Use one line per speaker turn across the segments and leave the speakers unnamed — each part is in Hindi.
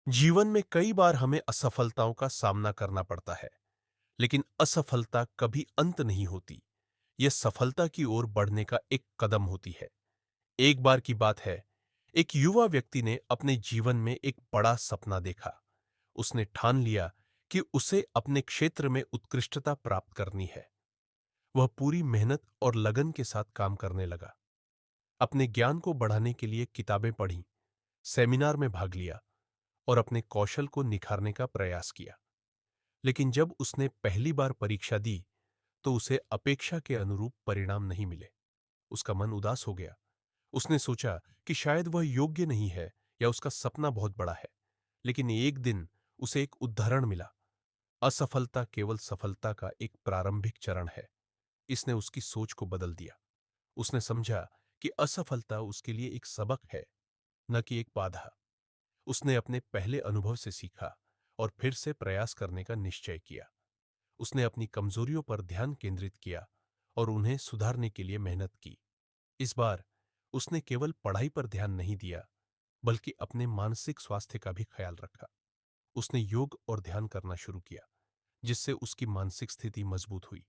जीवन में कई बार हमें असफलताओं का सामना करना पड़ता है, लेकिन असफलता कभी अंत नहीं होती। यह सफलता की ओर बढ़ने का एक कदम होती है। एक बार की बात है, एक युवा व्यक्ति ने अपने जीवन में एक बड़ा सपना देखा। उसने ठान लिया कि उसे अपने क्षेत्र में उत्कृष्टता प्राप्त करनी है। वह पूरी मेहनत और लगन के साथ काम करने लगा। अपने ज्ञान को बढ़ाने के लिए किताबें पढ़ी, सेमिनार में भाग लिया और अपने कौशल को निखारने का प्रयास किया। लेकिन जब उसने पहली बार परीक्षा दी, तो उसे अपेक्षा के अनुरूप परिणाम नहीं मिले। उसका मन उदास हो गया। उसने सोचा कि शायद वह योग्य नहीं है या उसका सपना बहुत बड़ा है। लेकिन एक दिन उसे एक उदाहरण मिला। असफलता केवल सफलता का एक प्रारंभिक चरण है। इसने उसकी सोच को बदल दिया। उसने समझा कि असफलता उसके लिए एक सबक है, न कि एक बाधा। उसने अपने पहले अनुभव से सीखा और फिर से प्रयास करने का निश्चय किया। उसने अपनी कमजोरियों पर ध्यान केंद्रित किया और उन्हें सुधारने के लिए मेहनत की। इस बार उसने केवल पढ़ाई पर ध्यान नहीं दिया, बल्कि अपने मानसिक स्वास्थ्य का भी ख्याल रखा। उसने योग और ध्यान करना शुरू किया, जिससे उसकी मानसिक स्थिति मजबूत हुई।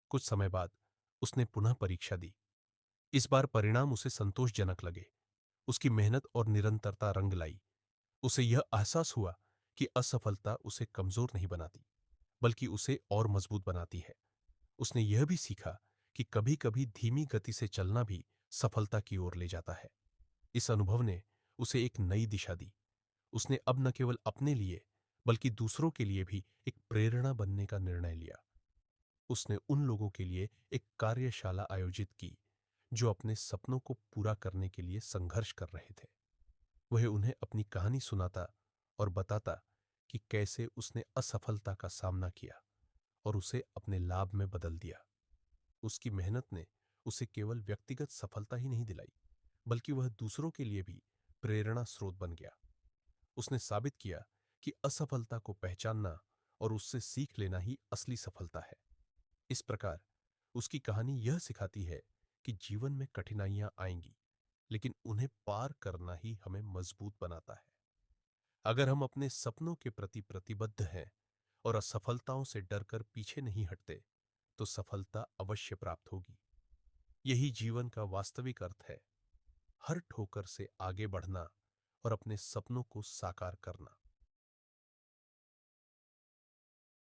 कुछ समय बाद उसने पुनः परीक्षा दी। इस बार परिणाम उसे संतोषजनक लगे। उसकी मेहनत और निरंतरता रंग लाई। उसे यह एहसास हुआ कि असफलता उसे कमजोर नहीं बनाती, बल्कि उसे और मजबूत बनाती है। उसने यह भी सीखा कि कभी-कभी धीमी गति से चलना भी सफलता की ओर ले जाता है। इस अनुभव ने उसे एक नई दिशा दी। उसने अब न केवल अपने लिए, बल्कि दूसरों के लिए भी एक प्रेरणा बनने का निर्णय लिया। उसने उन लोगों के लिए एक कार्यशाला आयोजित की, जो अपने सपनों को पूरा करने के लिए संघर्ष कर रहे थे। वह उन्हें अपनी कहानी सुनाता और बताता कि कैसे उसने असफलता का सामना किया और उसे अपने लाभ में बदल दिया। उसकी मेहनत ने उसे केवल व्यक्तिगत सफलता ही नहीं दिलाई, बल्कि वह दूसरों के लिए भी प्रेरणा स्रोत बन गया। उसने साबित किया कि असफलता को पहचानना और उससे सीख लेना ही असली सफलता है। इस प्रकार उसकी कहानी यह सिखाती है कि जीवन में कठिनाइयां आएंगी, लेकिन उन्हें पार करना ही हमें मजबूत बनाता है। अगर हम अपने सपनों के प्रति प्रतिबद्ध हैं और असफलताओं से डरकर पीछे नहीं हटते, तो सफलता अवश्य प्राप्त होगी। यही जीवन का वास्तविक अर्थ है, हर ठोकर से आगे बढ़ना और अपने सपनों को साकार करना।